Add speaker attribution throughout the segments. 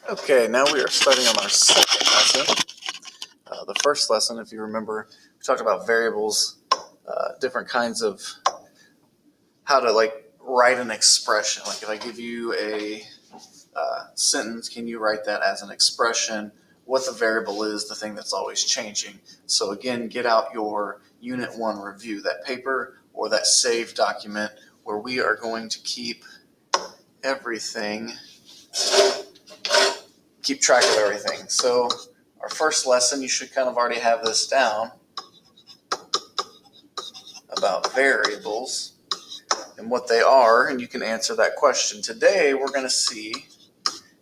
Speaker 1: Okay, now we are starting on our second lesson. The first lesson, if you remember, we talked about variables, different kinds of how to write an expression. Like if I give you a sentence, can you write that as an expression? What the variable is, the thing that's always changing. So again, get out your Unit 1 review, that paper or that saved document where we are going to keep everything, keep track of everything. So our first lesson, you should kind of already have this down about variables and what they are, and you can answer that question. Today, we're going to see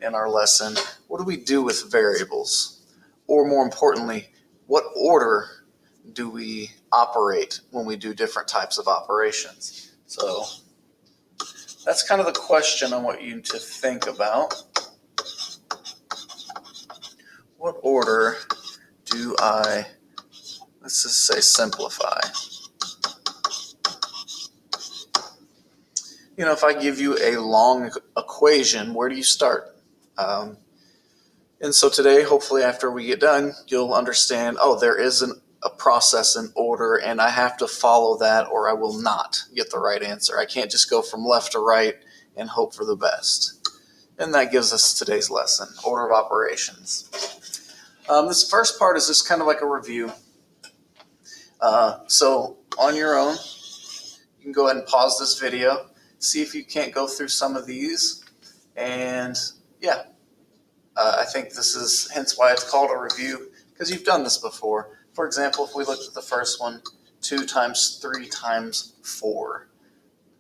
Speaker 1: in our lesson, what do we do with variables? Or more importantly, what order do we operate when we do different types of operations? So that's kind of the question I want you to think about. What order do I, let's just say, simplify? You know, if I give you a long equation, where do you start? And so today, hopefully after we get done, you'll understand, oh, there is a process and order, and I have to follow that or I will not get the right answer. I can't just go from left to right and hope for the best. And that gives us today's lesson, order of operations. This first part is just kind of like a review. So on your own, you can go ahead and pause this video, see if you can't go through some of these, and yeah. I think this is hence why it's called a review, because you've done this before. For example, if we looked at the first one, 2 times 3 times 4.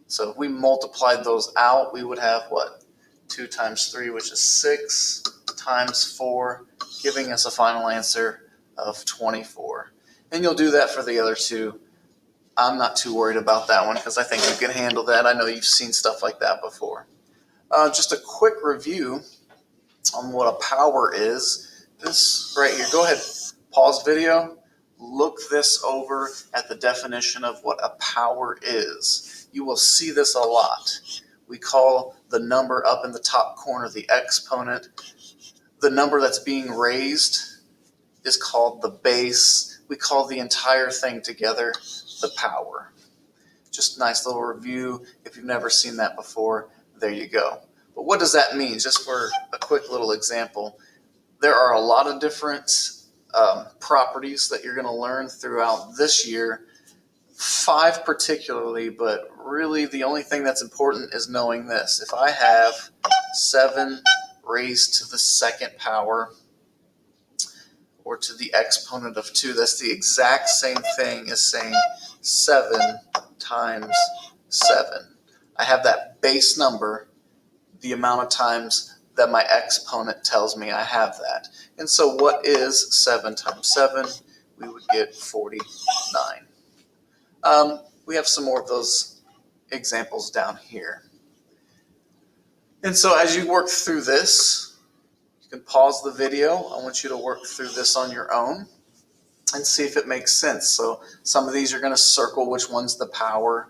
Speaker 1: So if we multiplied those out, we would have what? 2 times 3, which is 6, times 4, giving us a final answer of 24. And you'll do that for the other two. I'm not too worried about that one because I think you can handle that. I know you've seen stuff like that before. Just a quick review on what a power is. This right here, go ahead, pause video, look this over at the definition of what a power is. You will see this a lot. We call the number up in the top corner the exponent. The number that's being raised is called the base. We call the entire thing together the power. Just a nice little review. If you've never seen that before, there you go. But what does that mean? Just for a quick little example, there are a lot of different properties that you're going to learn throughout this year, 5 particularly, but really the only thing that's important is knowing this. If I have 7 raised to the second power or to the exponent of 2, that's the exact same thing as saying 7 times 7. I have that base number, the amount of times that my exponent tells me I have that. And so what is 7 times 7? We would get 49. We have some more of those examples down here. And so as you work through this, you can pause the video. I want you to work through this on your own and see if it makes sense. So some of these you're going to circle which one's the power.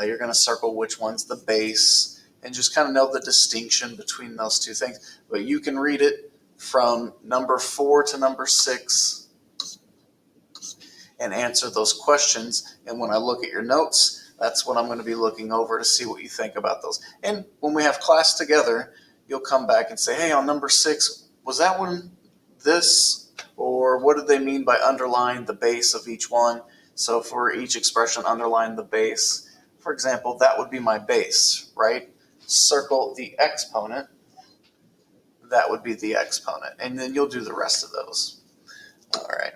Speaker 1: You're going to circle which one's the base. And just kind of know the distinction between those two things. But you can read it from number 4 to number 6 and answer those questions. And when I look at your notes, that's what I'm going to be looking over to see what you think about those. And when we have class together, you'll come back and say, hey, on number 6, was that one this? Or what did they mean by underline the base of each one? So for each expression, underline the base. For example, that would be my base, right? Circle the exponent, that would be the exponent, and then you'll do the rest of those. All right.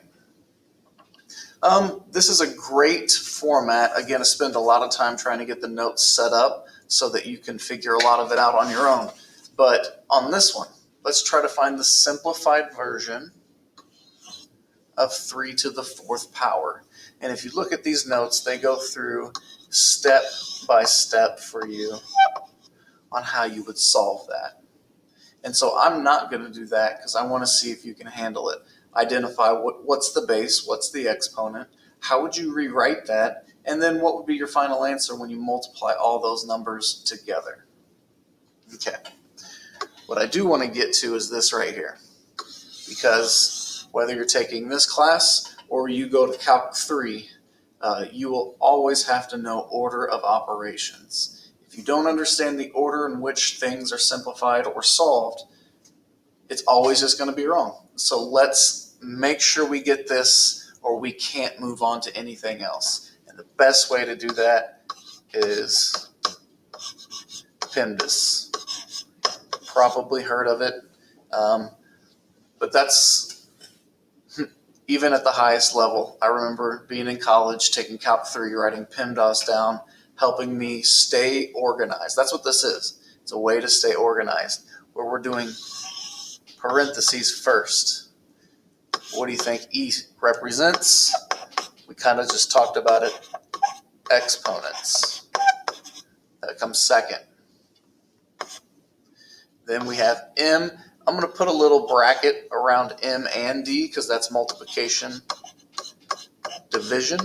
Speaker 1: This is a great format. Again, I spend a lot of time trying to get the notes set up so that you can figure a lot of it out on your own. But on this one, let's try to find the simplified version of 3 to the 4th power. And if you look at these notes, they go through step by step for you on how you would solve that. And so I'm not going to do that because I want to see if you can handle it. Identify what's the base, what's the exponent, how would you rewrite that, and then what would be your final answer when you multiply all those numbers together. Okay. What I do want to get to is this right here, because whether you're taking this class or you go to Calc 3, you will always have to know order of operations. If you don't understand the order in which things are simplified or solved, it's always just going to be wrong. So let's make sure we get this, or we can't move on to anything else. And the best way to do that is PEMDAS. Probably heard of it, but that's even at the highest level. I remember being in college, taking Calc 3, writing PEMDAS down, helping me stay organized. That's what this is. It's a way to stay organized, where we're doing parentheses first. What do you think E represents? We kind of just talked about it. Exponents. That comes second. Then we have M. I'm going to put a little bracket around M and D because that's multiplication, division.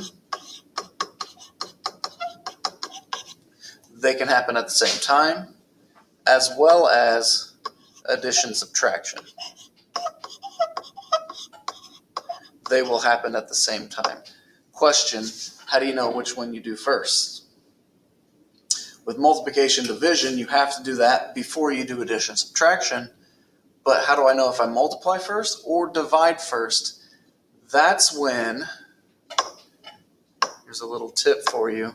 Speaker 1: They can happen at the same time, as well as addition, subtraction. They will happen at the same time. Question, how do you know which one you do first? With multiplication, division, you have to do that before you do addition, subtraction. But how do I know if I multiply first or divide first? That's when, here's a little tip for you,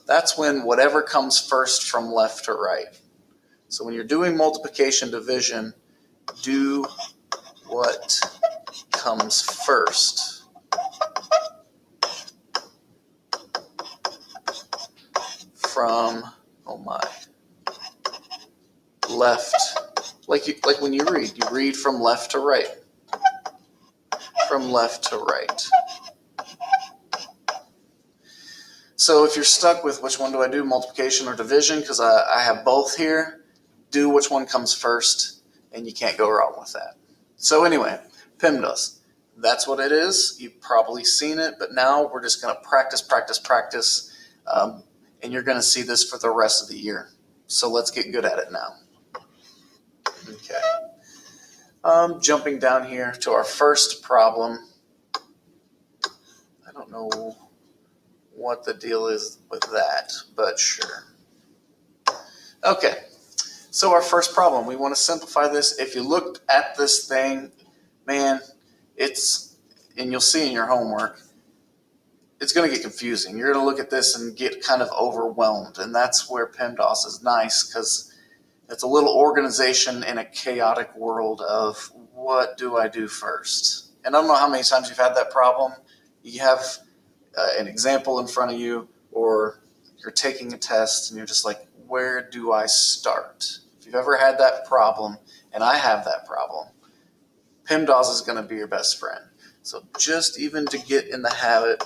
Speaker 1: that's when whatever comes first from left to right. So when you're doing multiplication, division, do what comes first. From, left. Like when you read from left to right. From left to right. So if you're stuck with which one do I do, multiplication or division, because I have both here, do which one comes first, and you can't go wrong with that. So anyway, PEMDAS. That's what it is. You've probably seen it, but now we're just going to practice, and you're going to see this for the rest of the year. So let's get good at it now. Okay. Jumping down here to our first problem. I don't know what the deal is with that, but sure. Okay. So our first problem, we want to simplify this. If you looked at this thing, man, and you'll see in your homework, it's going to get confusing. You're going to look at this and get kind of overwhelmed, and that's where PEMDAS is nice, because it's a little organization in a chaotic world of what do I do first? And I don't know how many times you've had that problem. You have an example in front of you, or you're taking a test and you're just like, where do I start? If you've ever had that problem, and I have that problem, PEMDAS is going to be your best friend. So just even to get in the habit,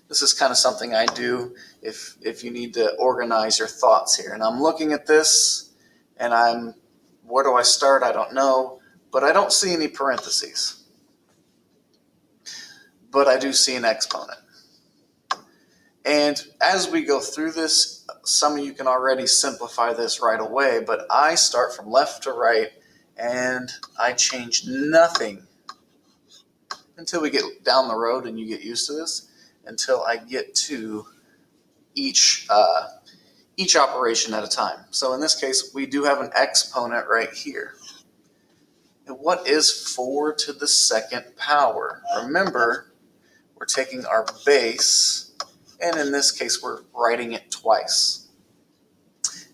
Speaker 1: this is kind of something I do if you need to organize your thoughts here. And I'm looking at this, and where do I start? I don't know, but I don't see any parentheses. But I do see an exponent. And as we go through this, some of you can already simplify this right away, but I start from left to right, and I change nothing until we get down the road and you get used to this, until I get to each operation at a time. So in this case, we do have an exponent right here. And what is 4 to the second power? Remember, we're taking our base, and in this case, we're writing it twice.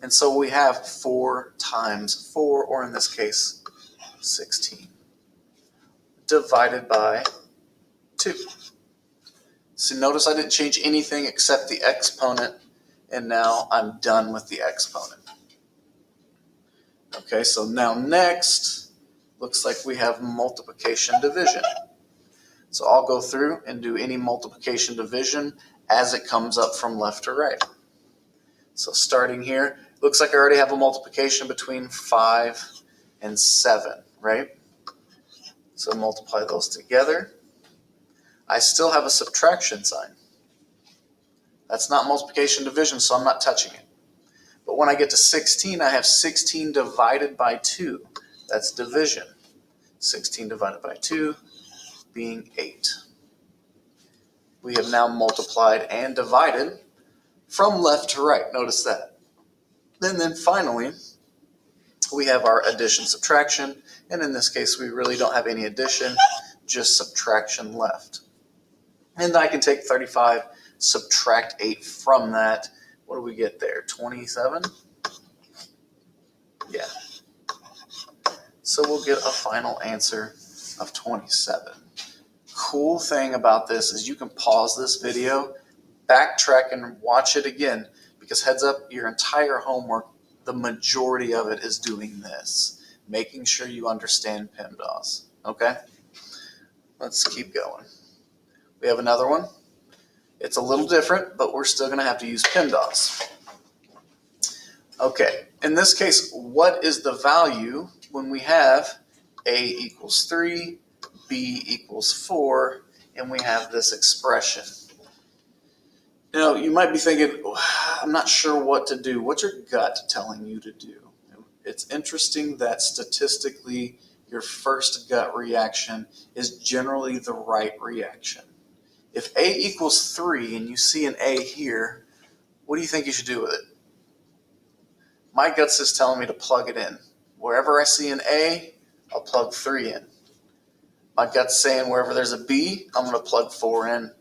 Speaker 1: And so we have 4 times 4, or in this case, 16, divided by 2. So notice I didn't change anything except the exponent, and now I'm done with the exponent. Okay, so now next, looks like we have multiplication division. So I'll go through and do any multiplication division as it comes up from left to right. So starting here, looks like I already have a multiplication between 5 and 7, right? So multiply those together. I still have a subtraction sign. That's not multiplication division, so I'm not touching it. But when I get to 16, I have 16 divided by 2. That's division. 16 divided by 2 being 8. We have now multiplied and divided from left to right. Notice that. And then finally, we have our addition subtraction. And in this case, we really don't have any addition, just subtraction left. And I can take 35, subtract 8 from that. What do we get there? 27? Yeah. So we'll get a final answer of 27. Cool thing about this is you can pause this video, backtrack and watch it again, because heads up, your entire homework, the majority of it is doing this, making sure you understand PEMDAS. Okay? Let's keep going. We have another one. It's a little different, but we're still going to have to use PEMDAS. Okay, in this case, what is the value when we have A equals 3, B equals 4, and we have this expression? Now, you might be thinking, I'm not sure what to do. What's your gut telling you to do? It's interesting that statistically, your first gut reaction is generally the right reaction. If A equals 3 and you see an A here, what do you think you should do with it? My gut's just telling me to plug it in. Wherever I see an A, I'll plug 3 in. My gut's saying wherever there's a B, I'm going to plug 4 in.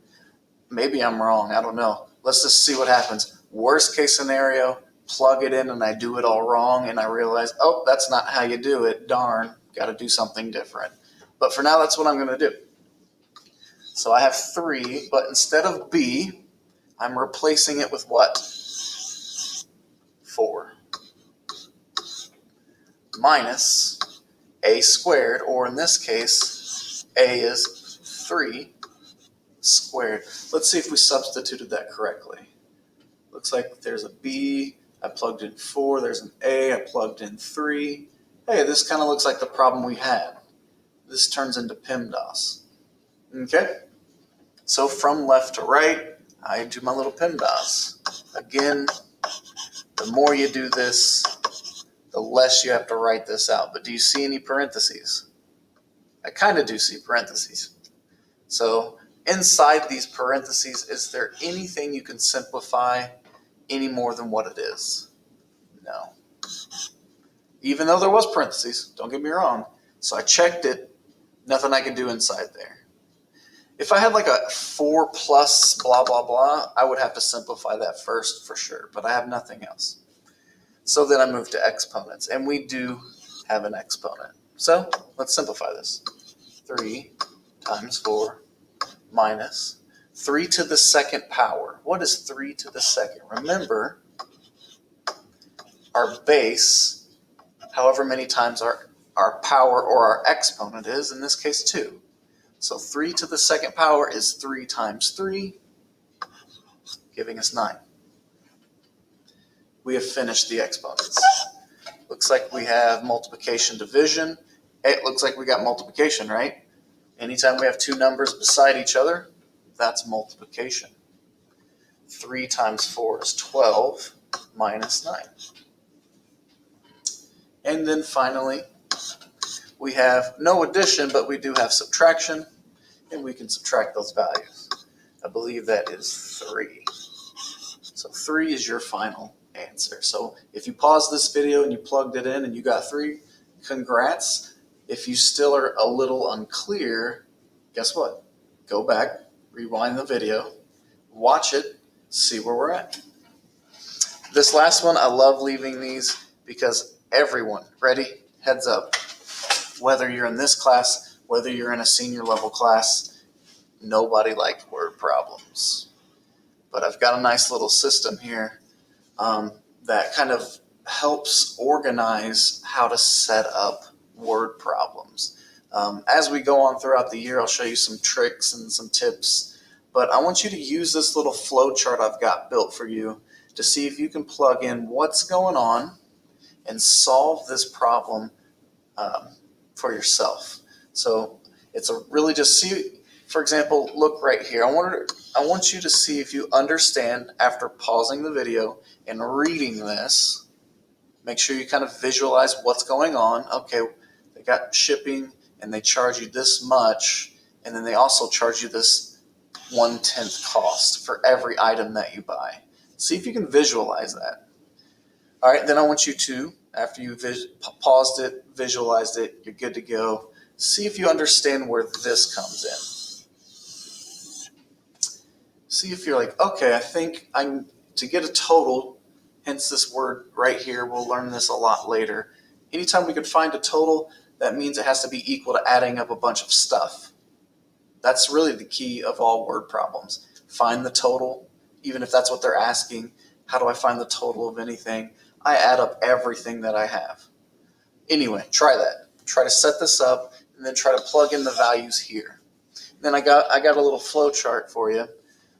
Speaker 1: Maybe I'm wrong. I don't know. Let's just see what happens. Worst case scenario, plug it in and I do it all wrong and I realize, oh, that's not how you do it. Darn, got to do something different. But for now, that's what I'm going to do. So I have 3, but instead of B, I'm replacing it with what? 4. Minus A squared, or in this case, A is 3 squared. Let's see if we substituted that correctly. Looks like there's a B, I plugged in 4, there's an A, I plugged in 3. Hey, this kind of looks like the problem we had. This turns into PEMDAS. Okay? So from left to right, I do my little PEMDAS. Again, the more you do this, the less you have to write this out. But do you see any parentheses? I kind of do see parentheses. So inside these parentheses, is there anything you can simplify any more than what it is? No. Even though there was parentheses, don't get me wrong. So I checked it, nothing I can do inside there. If I had like a 4 plus blah, blah, blah, I would have to simplify that first for sure, but I have nothing else. So then I move to exponents, and we do have an exponent. So let's simplify this. 3 times 4 minus 3 to the second power. What is 3 to the second? Remember, our base, however many times our power or our exponent is, in this case 2. So 3 to the second power is 3 times 3, giving us 9. We have finished the exponents. Looks like we have multiplication, division. It looks like we got multiplication, right? Anytime we have two numbers beside each other, that's multiplication. 3 times 4 is 12 minus 9. And then finally, we have no addition, but we do have subtraction, and we can subtract those values. I believe that is 3. So 3 is your final answer. So if you paused this video and you plugged it in and you got 3, congrats. If you still are a little unclear, guess what? Go back, rewind the video, watch it, see where we're at. This last one, I love leaving these because everyone, ready, heads up, whether you're in this class, whether you're in a senior level class, nobody likes word problems. But I've got a nice little system here that kind of helps organize how to set up word problems. As we go on throughout the year, I'll show you some tricks and some tips, but I want you to use this little flow chart I've got built for you to see if you can plug in what's going on and solve this problem for yourself. So it's a really just see, For example, look right here. I want you to see if you understand after pausing the video and reading this. Make sure you kind of visualize what's going on. Okay, they got shipping and they charge you this much, and then they also charge you this 1/10 cost for every item that you buy. See if you can visualize that. All right, then I want you to, after you paused it, visualized it, you're good to go. See if you understand where this comes in. See if you're like, okay, I think to get a total, hence this word right here, we'll learn this a lot later. Anytime we could find a total, that means it has to be equal to adding up a bunch of stuff. That's really the key of all word problems. Find the total, even if that's what they're asking. How do I find the total of anything? I add up everything that I have. Anyway, try that. Try to set this up and then try to plug in the values here. Then I got a little flow chart for you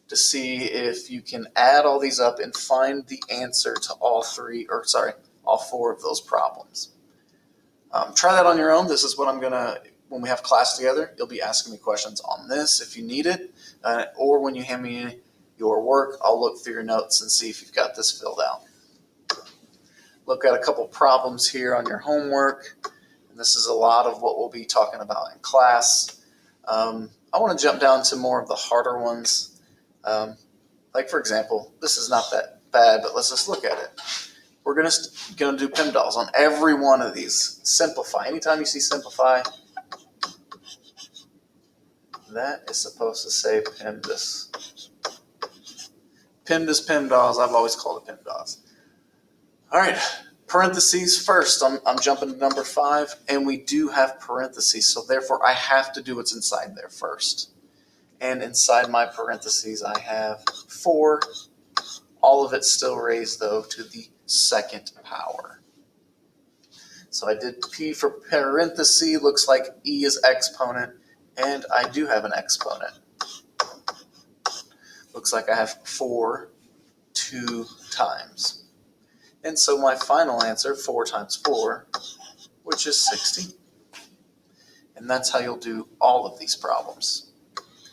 Speaker 1: to see if you can add all these up and find the answer to all four of those problems. Try that on your own. This is what I'm gonna, when we have class together, you'll be asking me questions on this if you need it, or when you hand me your work, I'll look through your notes and see if you've got this filled out. Look at a couple problems here on your homework, and this is a lot of what we'll be talking about in class. I want to jump down to more of the harder ones. Like for example, this is not that bad, but let's just look at it. We're gonna do PEMDAS on every one of these. Simplify. Anytime you see simplify, that is supposed to say PEMDAS. PEMDAS, PEMDAS. I've always called it PEMDAS. All right, parentheses first. I'm jumping to number 5, and we do have parentheses, so therefore I have to do what's inside there first. And inside my parentheses, I have 4. All of it still raised, though, to the second power. So I did P for parenthesis. Looks like E is exponent, and I do have an exponent. Looks like I have 4 2 times. And so my final answer, 4 times 4, which is 60. And that's how you'll do all of these problems,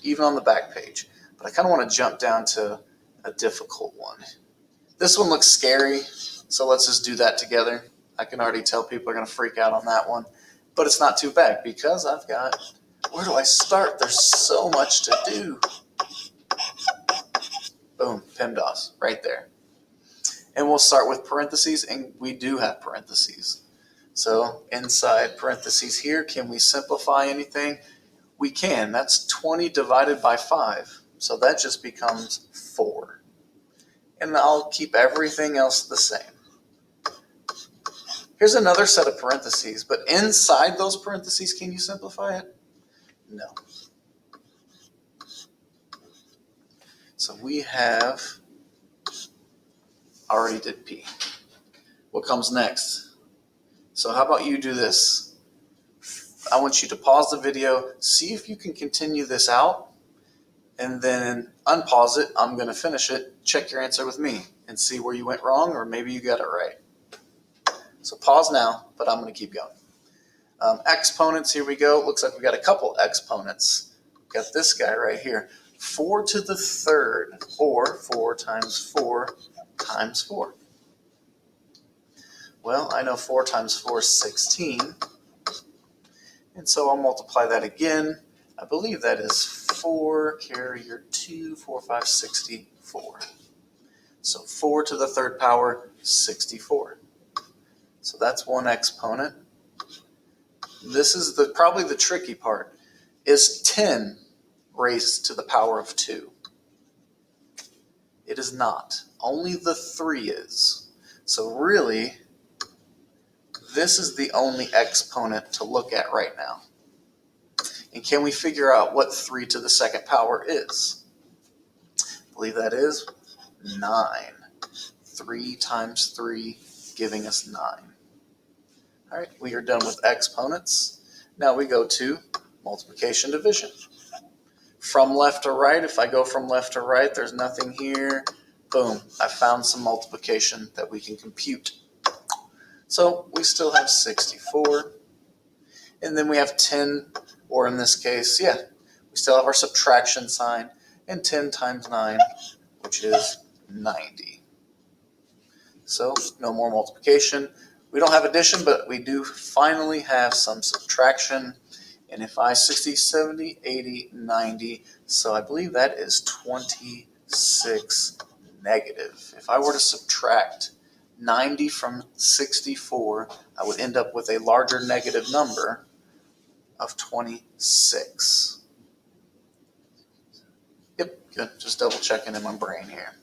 Speaker 1: even on the back page. But I kind of want to jump down to a difficult one. This one looks scary, so let's just do that together. I can already tell people are going to freak out on that one. But it's not too bad because I've got, where do I start? There's so much to do. Boom, PEMDAS, right there. And we'll start with parentheses, and we do have parentheses. So inside parentheses here, can we simplify anything? We can. That's 20 divided by 5. So that just becomes 4. And I'll keep everything else the same. Here's another set of parentheses, but inside those parentheses, can you simplify it? No. So we have, already did P. What comes next? So how about you do this? I want you to pause the video, see if you can continue this out, and then unpause it. I'm going to finish it. Check your answer with me and see where you went wrong, or maybe you got it right. So pause now, but I'm going to keep going. Exponents, here we go. Looks like we got a couple exponents. Got this guy right here. 4 to the third, or 4 times 4 times 4. Well, I know 4 times 4 is 16. And so I'll multiply that again. I believe that is 4 carrier 2, 4, 5, 64. So 4 to the third power, 64. So that's one exponent. This is probably the tricky part. Is 10 raised to the power of 2? It is not. Only the 3 is. So really, this is the only exponent to look at right now. And can we figure out what 3 to the second power is? I believe that is 9. 3 times 3 giving us 9. All right, we are done with exponents. Now we go to multiplication division. From left to right, if I go from left to right, there's nothing here. Boom, I found some multiplication that we can compute. So we still have 64. And then we have 10, or in this case, we We still have our subtraction sign, and 10 times 9, which is 90. So no more multiplication. We don't have addition, but we do finally have some subtraction. And if 60, 70, 80, 90, so I believe that is 26 negative. If I were to subtract 90 from 64, I would end up with a larger negative number of 26. Yep, good. Just double checking in my brain here.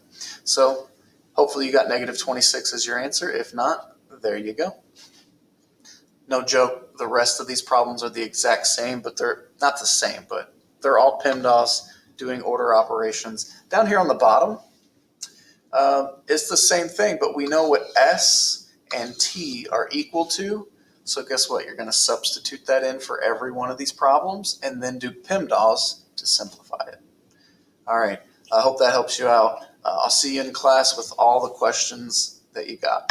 Speaker 1: So hopefully you got negative 26 as your answer. If not, there you go. No joke, the rest of these problems are the exact same, but they're not the same, but they're all PEMDAS doing order operations. Down here on the bottom, it's the same thing, but we know what S and T are equal to. So guess what? You're going to substitute that in for every one of these problems and then do PEMDAS to simplify it. All right. I hope that helps you out. I'll see you in class with all the questions that you got.